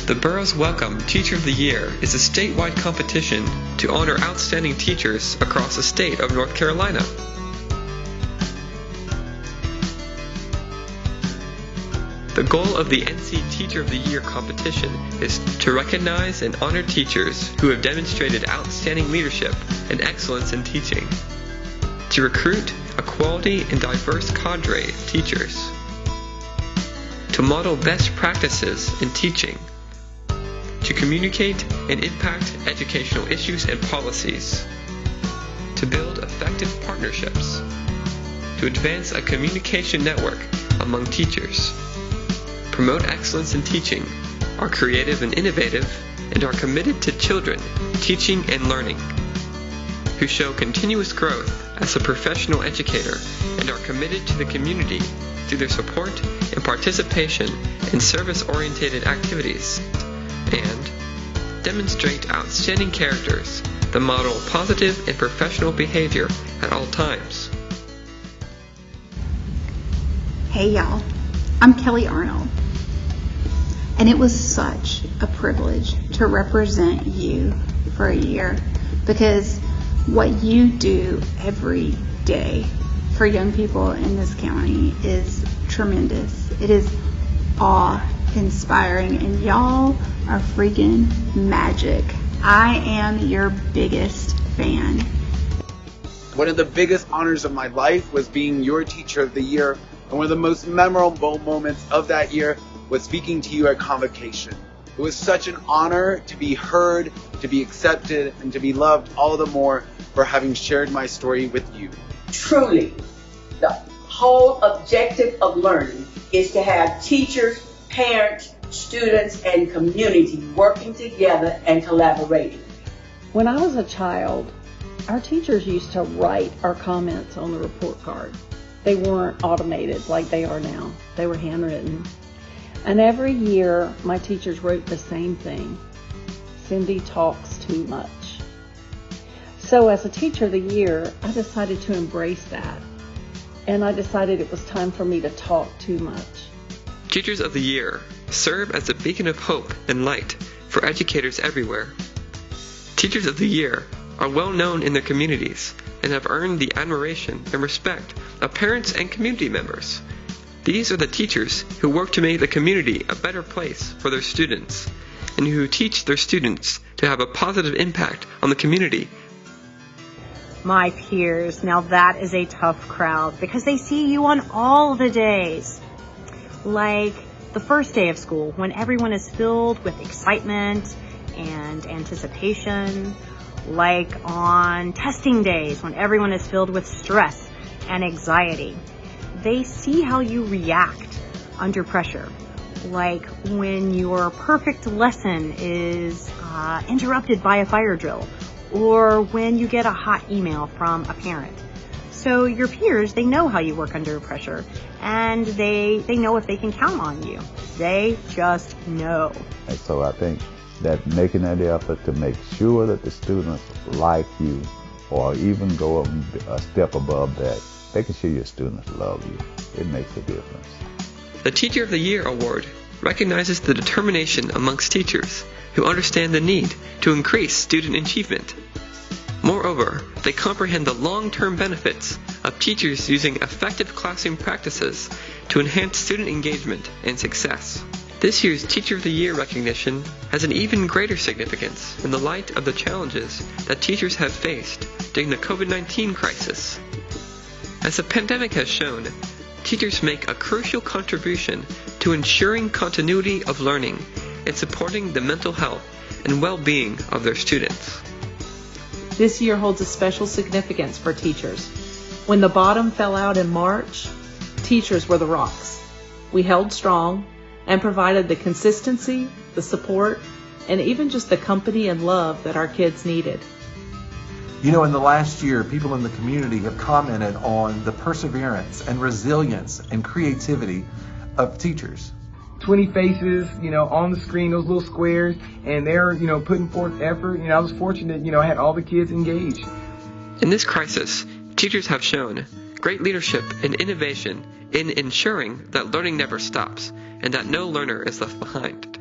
The borough's Welcome Teacher of the Year is a statewide competition to honor outstanding teachers across the state of North Carolina. The goal of the NC Teacher of the Year competition is to recognize and honor teachers who have demonstrated outstanding leadership and excellence in teaching, to recruit a quality and diverse cadre of teachers, to model best practices in teaching, to communicate and impact educational issues and policies, to build effective partnerships, to advance a communication network among teachers, promote excellence in teaching, are creative and innovative, and are committed to children, teaching and learning, who show continuous growth as a professional educator and are committed to the community through their support and participation in service-oriented activities, and demonstrate outstanding characters that model positive and professional behavior at all times. Hey y'all, I'm Kelly Arnold, and it was such a privilege to represent you for a year, because what you do every day for young people in this county is tremendous. It is awe-inspiring, and y'all are freaking magic. I am your biggest fan. One of the biggest honors of my life was being your Teacher of the Year, and one of the most memorable moments of that year was speaking to you at Convocation. It was such an honor to be heard, to be accepted, and to be loved all the more for having shared my story with you. Truly, the whole objective of learning is to have teachers, parents, students, and community working together and collaborating. When I was a child, our teachers used to write our comments on the report card. They weren't automated like they are now. They were handwritten. And every year, my teachers wrote the same thing: Cindy talks too much. So as a Teacher of the Year, I decided to embrace that. And I decided it was time for me to talk too much. Teachers of the Year serve as a beacon of hope and light for educators everywhere. Teachers of the Year are well known in their communities and have earned the admiration and respect of parents and community members. These are the teachers who work to make the community a better place for their students, and who teach their students to have a positive impact on the community. My peers, now that is a tough crowd, because they see you on all the days. Like the first day of school, when everyone is filled with excitement and anticipation. Like on testing days, when everyone is filled with stress and anxiety. They see how you react under pressure. Like when your perfect lesson is interrupted by a fire drill, or when you get a hot email from a parent. So your peers, they know how you work under pressure, and they know if they can count on you. They just know. And so I think that making that effort to make sure that the students like you, or even go a step above that, making sure your students love you, it makes a difference. The Teacher of the Year Award recognizes the determination amongst teachers who understand the need to increase student achievement. Moreover, they comprehend the long-term benefits of teachers using effective classroom practices to enhance student engagement and success. This year's Teacher of the Year recognition has an even greater significance in the light of the challenges that teachers have faced during the COVID-19 crisis. As the pandemic has shown, teachers make a crucial contribution to ensuring continuity of learning and supporting the mental health and well-being of their students. This year holds a special significance for teachers. When the bottom fell out in March, teachers were the rocks. We held strong and provided the consistency, the support, and even just the company and love that our kids needed. You know, in the last year, people in the community have commented on the perseverance and resilience and creativity of teachers. 20 faces, on the screen, those little squares, and they're, putting forth effort. I was fortunate, I had all the kids engaged. In this crisis, teachers have shown great leadership and innovation in ensuring that learning never stops and that no learner is left behind.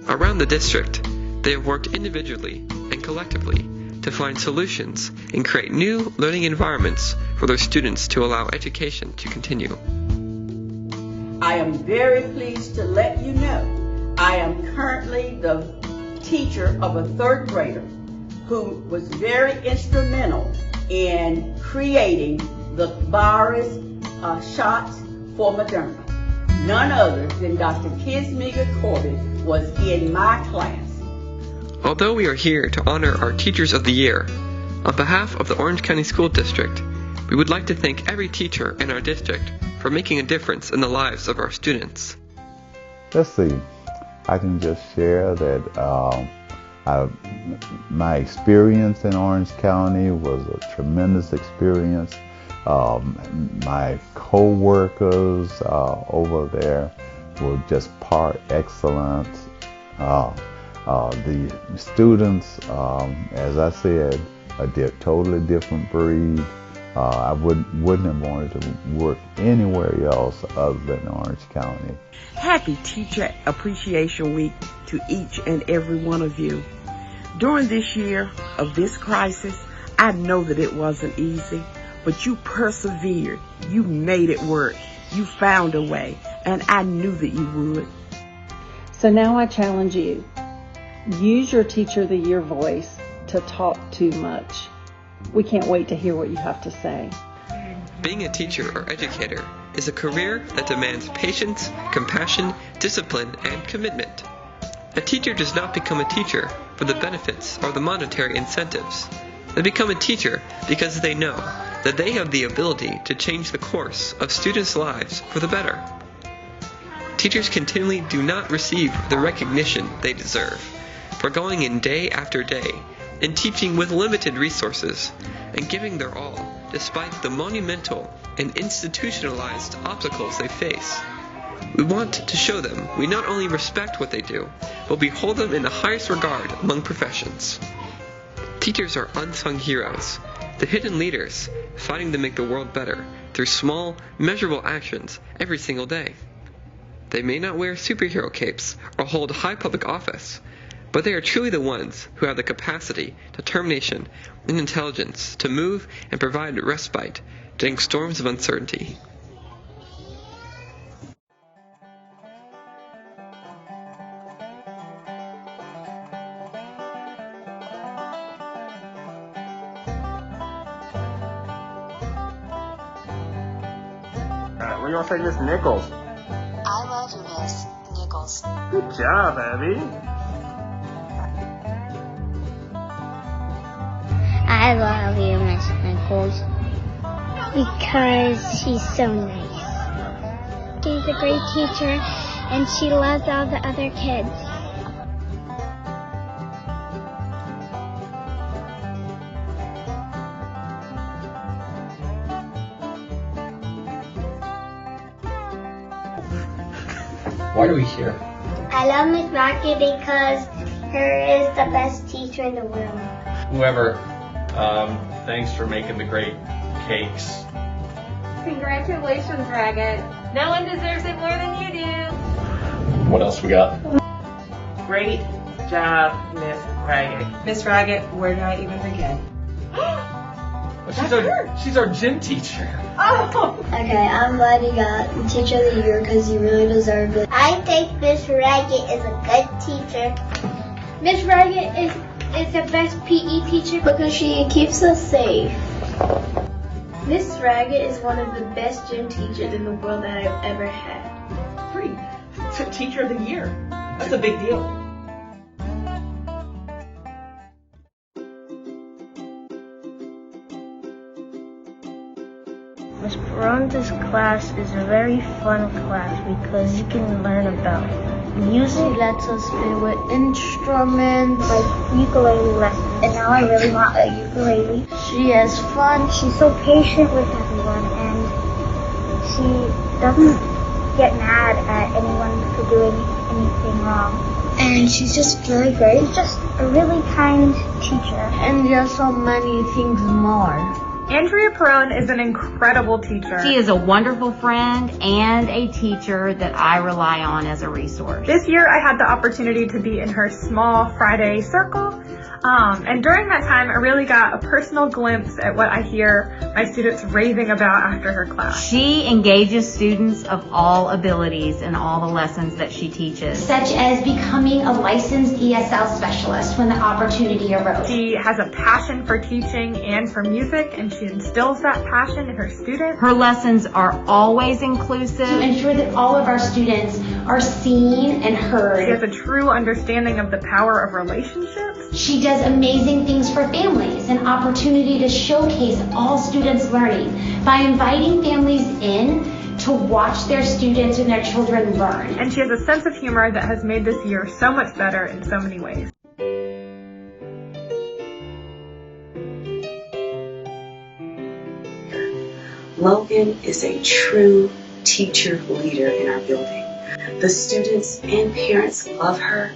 Around the district, they have worked individually and collectively to find solutions and create new learning environments for their students to allow education to continue. I am very pleased to let you know I am currently the teacher of a third grader who was very instrumental in creating the virus shots for Moderna. None other than Dr. Kismiga Corbett was in my class. Although we are here to honor our Teachers of the Year, on behalf of the Orange County School District, we would like to thank every teacher in our district for making a difference in the lives of our students. Let's see. I can just share that my experience in Orange County was a tremendous experience. My co-workers over there were just par excellence. The students, as I said, are totally different breed. I wouldn't have wanted to work anywhere else other than Orange County. Happy Teacher Appreciation Week to each and every one of you. During this year of this crisis, I know that it wasn't easy, but you persevered. You made it work. You found a way, and I knew that you would. So now I challenge you. Use your Teacher of the Year voice to talk too much. We can't wait to hear what you have to say. Being a teacher or educator is a career that demands patience, compassion, discipline, and commitment. A teacher does not become a teacher for the benefits or the monetary incentives. They become a teacher because they know that they have the ability to change the course of students' lives for the better. Teachers continually do not receive the recognition they deserve for going in day after day and teaching with limited resources and giving their all despite the monumental and institutionalized obstacles they face. We want to show them we not only respect what they do, but we hold them in the highest regard among professions. Teachers are unsung heroes, the hidden leaders fighting to make the world better through small, measurable actions every single day. They may not wear superhero capes or hold high public office, but they are truly the ones who have the capacity, determination, and intelligence to move and provide respite during storms of uncertainty. What do you want to say, Miss Nichols? I love you, Miss Nichols. Good job, Abby. I love you, Miss Nichols. Because she's so nice. She's a great teacher, and she loves all the other kids. Why are we here? I love Miss Rocky because her is the best teacher in the world. Whoever, thanks for making the great cakes. Congratulations, Raggett. No one deserves it more than you do. What else we got? Great job, Miss Raggett. Miss Raggett, where do I even begin? She's our gym teacher. Oh! Okay, I'm glad you got Teacher of the Year because you really deserve it. I think Miss Raggett is a good teacher. Miss Raggett is the best PE teacher because she keeps us safe. Miss Raggett is one of the best gym teachers in the world that I've ever had. Pretty. Teacher of the Year. That's a big deal. Miss Bronte's class is a very fun class because you can learn about music. She lets us play with instruments like ukulele lessons. And now I really want a ukulele. She has fun. She's so patient with everyone, and she doesn't get mad at anyone for doing anything wrong. And she's just very great. She's just a really kind teacher. And just so many things more. Andrea Perone is an incredible teacher. She is a wonderful friend and a teacher that I rely on as a resource. This year I had the opportunity to be in her small Friday circle. And during that time, I really got a personal glimpse at what I hear my students raving about after her class. She engages students of all abilities in all the lessons that she teaches. Such as becoming a licensed ESL specialist when the opportunity arose. She has a passion for teaching and for music, and she instills that passion in her students. Her lessons are always inclusive. To ensure that all of our students are seen and heard. She has a true understanding of the power of relationships. She does amazing things for families, an opportunity to showcase all students' learning by inviting families in to watch their students and their children learn. And she has a sense of humor that has made this year so much better in so many ways. Logan is a true teacher leader in our building. The students and parents love her,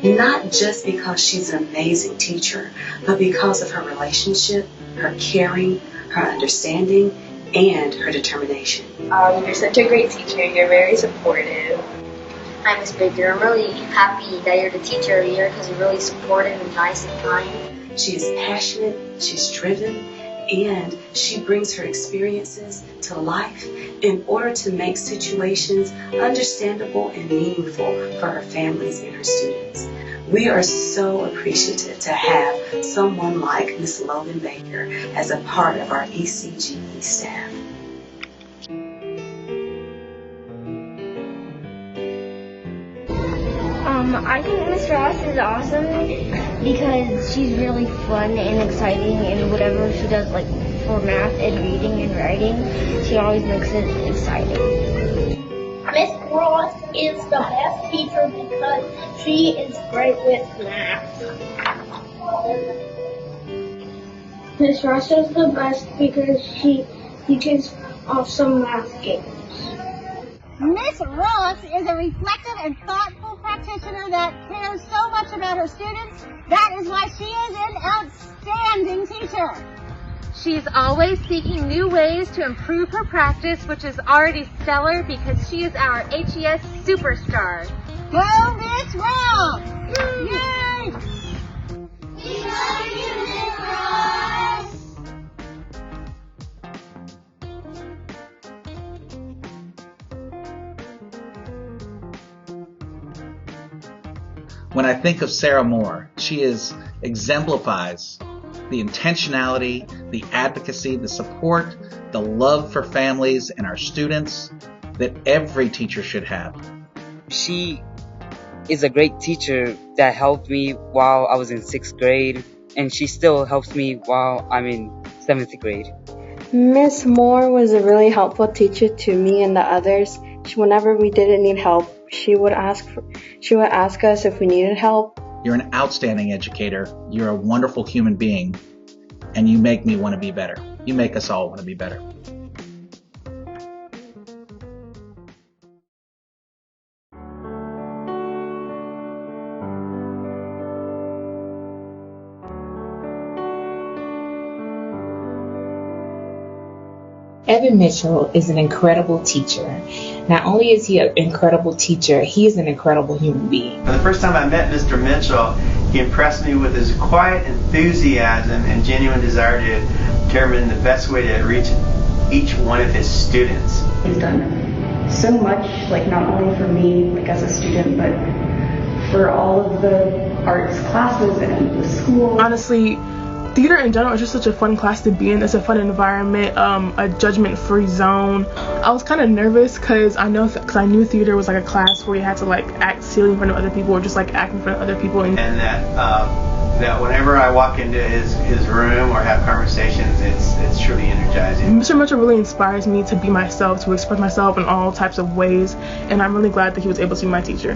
not just because she's an amazing teacher, but because of her relationship, her caring, her understanding, and her determination. You're such a great teacher. You're very supportive. Hi, Miss Baker. I'm really happy that you're the teacher of the year because you're really supportive and nice and kind. She is passionate, she's driven, and she brings her experiences to life in order to make situations understandable and meaningful for her families and her students. We are so appreciative to have someone like Miss Logan Baker as a part of our ECGE staff. I think Miss Ross is awesome because she's really fun and exciting, and whatever she does, like for math and reading and writing, she always makes it exciting. Miss Ross is the best teacher because she is great with math. Miss Ross is the best because she teaches awesome math games. Miss Ross is a reflective and thoughtful practitioner that cares so much about her students. That is why she is an outstanding teacher. She's always seeking new ways to improve her practice, which is already stellar because she is our HES superstar. Go Miss Ross! Yay! We love you, Miss Ross! When I think of Sarah Moore, she exemplifies the intentionality, the advocacy, the support, the love for families and our students that every teacher should have. She is a great teacher that helped me while I was in 6th grade, and she still helps me while I'm in 7th grade. Miss Moore was a really helpful teacher to me and the others. Whenever we didn't need help, she would ask us if we needed help. You're an outstanding educator. You're a wonderful human being, and you make me want to be better. You make us all want to be better. Evan Mitchell is an incredible teacher. Not only is he an incredible teacher, he is an incredible human being. For the first time I met Mr. Mitchell, he impressed me with his quiet enthusiasm and genuine desire to determine the best way to reach each one of his students. He's done so much, like not only for me, like as a student, but for all of the arts classes and the school. Honestly, theater in general is just such a fun class to be in. It's a fun environment, a judgment-free zone. I was kind of nervous because I knew theater was like a class where you had to like act silly in front of other people or just like act in front of other people. And that whenever I walk into his room or have conversations, it's truly energizing. Mr. Mitchell really inspires me to be myself, to express myself in all types of ways, and I'm really glad that he was able to be my teacher.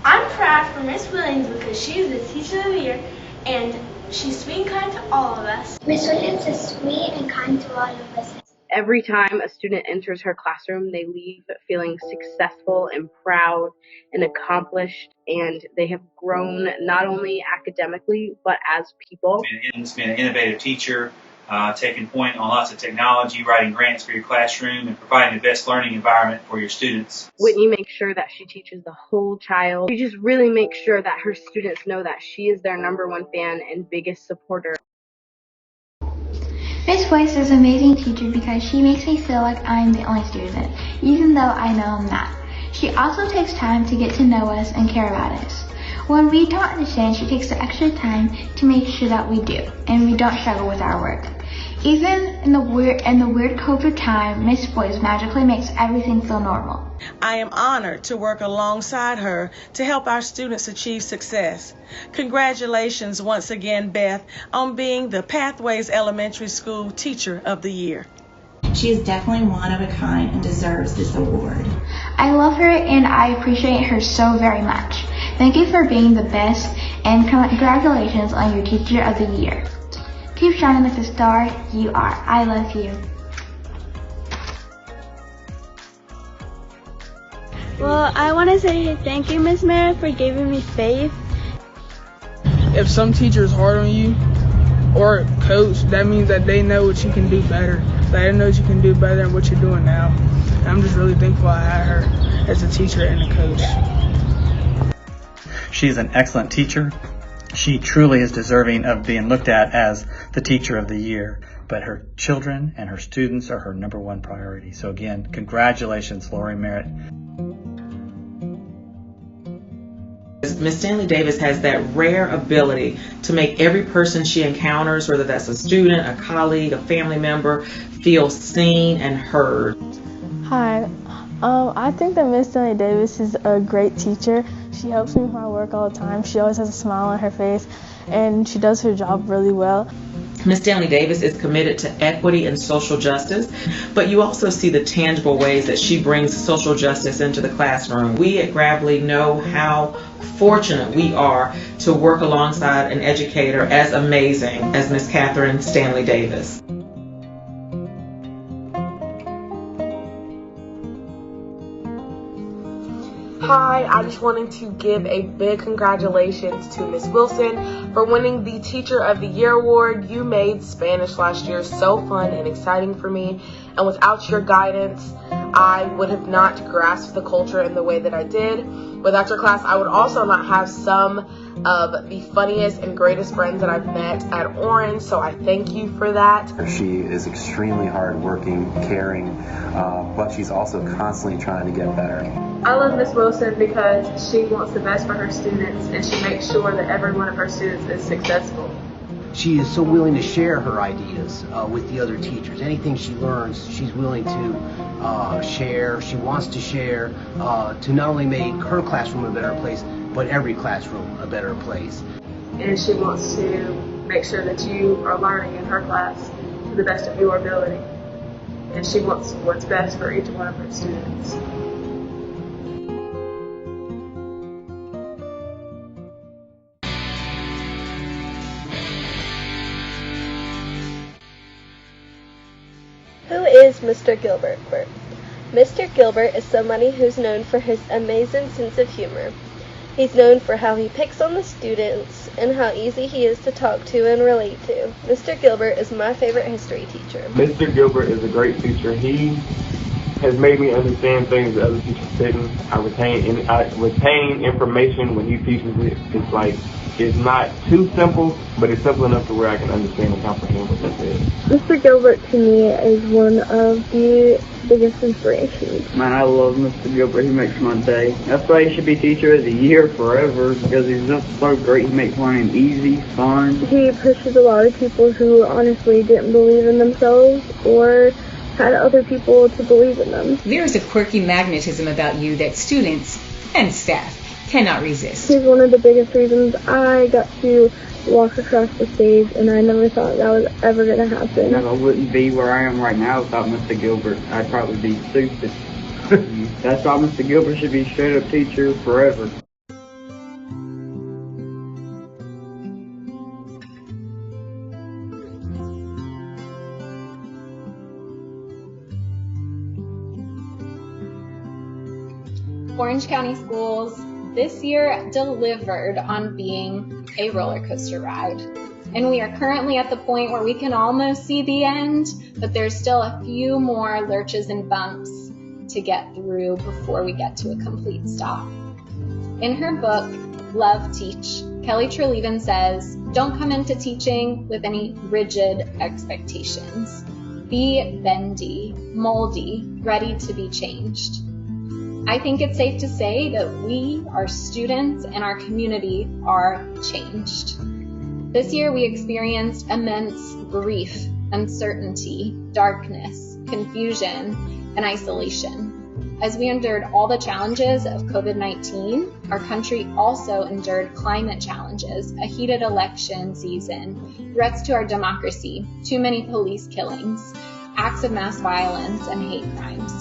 I'm proud for Miss Williams because she is the teacher of the year and she's sweet and kind to all of us. Miss Williams is sweet and kind to all of us. Every time a student enters her classroom, they leave feeling successful and proud and accomplished, and they have grown not only academically, but as people. It's been an innovative teacher, taking point on lots of technology, writing grants for your classroom, and providing the best learning environment for your students. Whitney makes sure that she teaches the whole child. She just really makes sure that her students know that she is their #1 fan and biggest supporter. Miss Boyce is an amazing teacher because she makes me feel like I'm the only student, even though I know I'm not. She also takes time to get to know us and care about us. When we don't understand, she takes the extra time to make sure that we do, and we don't struggle with our work. Even in the weird COVID time, Miss Boyce magically makes everything feel normal. I am honored to work alongside her to help our students achieve success. Congratulations once again, Beth, on being the Pathways Elementary School Teacher of the Year. She is definitely one of a kind and deserves this award. I love her and I appreciate her so very much. Thank you for being the best, and congratulations on your Teacher of the Year. Keep shining like the star you are. I love you. Well, I want to say thank you, Miss Mara, for giving me faith. If some teacher is hard on you or coach, that means that they know what you can do better. They know what you can do better than what you're doing now. And I'm just really thankful I had her as a teacher and a coach. She's an excellent teacher. She truly is deserving of being looked at as the Teacher of the Year, but her children and her students are her #1 priority. So again, congratulations, Lori Merritt. Miss Stanley Davis has that rare ability to make every person she encounters, whether that's a student, a colleague, a family member, feel seen and heard. Hi, I think that Miss Stanley Davis is a great teacher. She helps me with my work all the time. She always has a smile on her face, and she does her job really well. Miss Stanley Davis is committed to equity and social justice, but you also see the tangible ways that she brings social justice into the classroom. We at Gravely know how fortunate we are to work alongside an educator as amazing as Miss Catherine Stanley Davis. Hi, I just wanted to give a big congratulations to Miss Wilson for winning the Teacher of the Year award. You made Spanish last year so fun and exciting for me, and without your guidance, I would have not grasped the culture in the way that I did. Without your class, I would also not have some of the funniest and greatest friends that I've met at Orange, so I thank you for that. She is extremely hardworking, caring, but she's also constantly trying to get better. I love Miss Wilson because she wants the best for her students, and she makes sure that every one of her students is successful. She is so willing to share her ideas with the other teachers. Anything she learns, she's willing to share. She wants to share to not only make her classroom a better place, but every classroom a better place. And she wants to make sure that you are learning in her class to the best of your ability. And she wants what's best for each one of her students. Who is Mr. Gilbert? Mr. Gilbert is somebody who's known for his amazing sense of humor. He's known for how he picks on the students and how easy he is to talk to and relate to. Mr. Gilbert is my favorite history teacher. Mr. Gilbert is a great teacher. He has made me understand things that other teachers didn't. I retain information when he teaches it. It's like, it's not too simple, but it's simple enough to where I can understand and comprehend what that is. Mr. Gilbert to me is one of the biggest inspirations. Man, I love Mr. Gilbert. He makes my day. That's why he should be Teacher of the Year forever, because he's just so great. He makes learning easy, fun. He pushes a lot of people who honestly didn't believe in themselves or had other people to believe in them. There is a quirky magnetism about you that students and staff cannot resist. He's one of the biggest reasons I got to walk across the stage, and I never thought that was ever going to happen. I wouldn't be where I am right now without Mr. Gilbert. I'd probably be stupid. That's why Mr. Gilbert should be straight up teacher forever. Orange County Schools this year delivered on being a roller coaster ride. And we are currently at the point where we can almost see the end, but there's still a few more lurches and bumps to get through before we get to a complete stop. In her book, Love Teach, Kelly Treleaven says, don't come into teaching with any rigid expectations. Be bendy, moldy, ready to be changed. I think it's safe to say that we, our students, and our community are changed. This year we experienced immense grief, uncertainty, darkness, confusion, and isolation. As we endured all the challenges of COVID-19, our country also endured climate challenges, a heated election season, threats to our democracy, too many police killings, acts of mass violence, and hate crimes.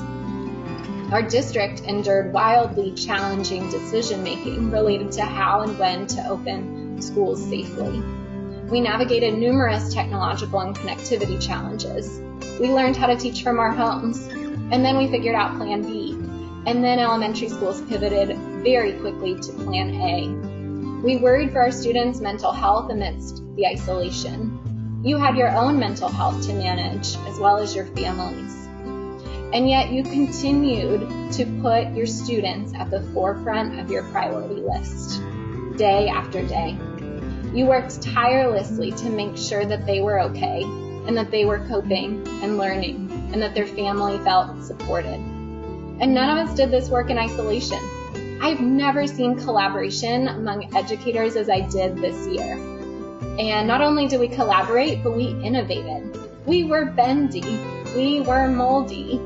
Our district endured wildly challenging decision-making related to how and when to open schools safely. We navigated numerous technological and connectivity challenges. We learned how to teach from our homes, and then we figured out Plan B, and then elementary schools pivoted very quickly to Plan A. We worried for our students' mental health amidst the isolation. You had your own mental health to manage, as well as your families. And yet you continued to put your students at the forefront of your priority list, day after day. You worked tirelessly to make sure that they were okay, and that they were coping and learning, and that their family felt supported. And none of us did this work in isolation. I've never seen collaboration among educators as I did this year. And not only did we collaborate, but we innovated. We were bendy, we were moldy,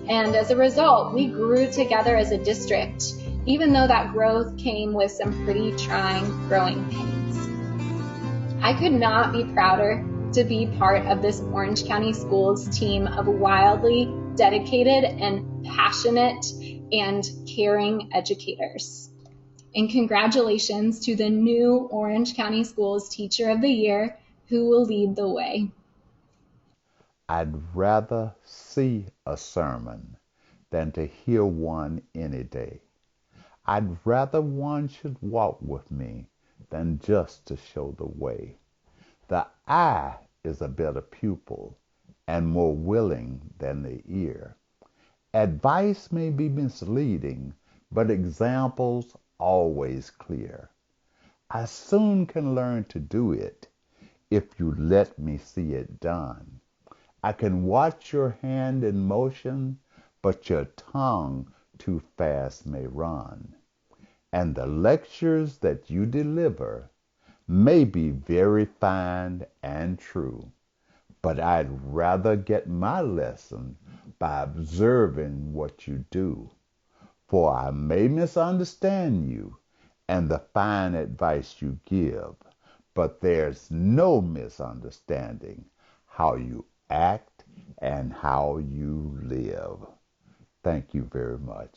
and as a result, we grew together as a district, even though that growth came with some pretty trying growing pains. I could not be prouder to be part of this Orange County Schools team of wildly dedicated and passionate and caring educators. And congratulations to the new Orange County Schools Teacher of the Year who will lead the way. I'd rather see a sermon than to hear one any day. I'd rather one should walk with me than just to show the way. The eye is a better pupil and more willing than the ear. Advice may be misleading, but examples always clear. I soon can learn to do it if you let me see it done. I can watch your hand in motion, but your tongue too fast may run. And the lectures that you deliver may be very fine and true, but I'd rather get my lesson by observing what you do. For I may misunderstand you and the fine advice you give, but there's no misunderstanding how you act and how you live. Thank you very much.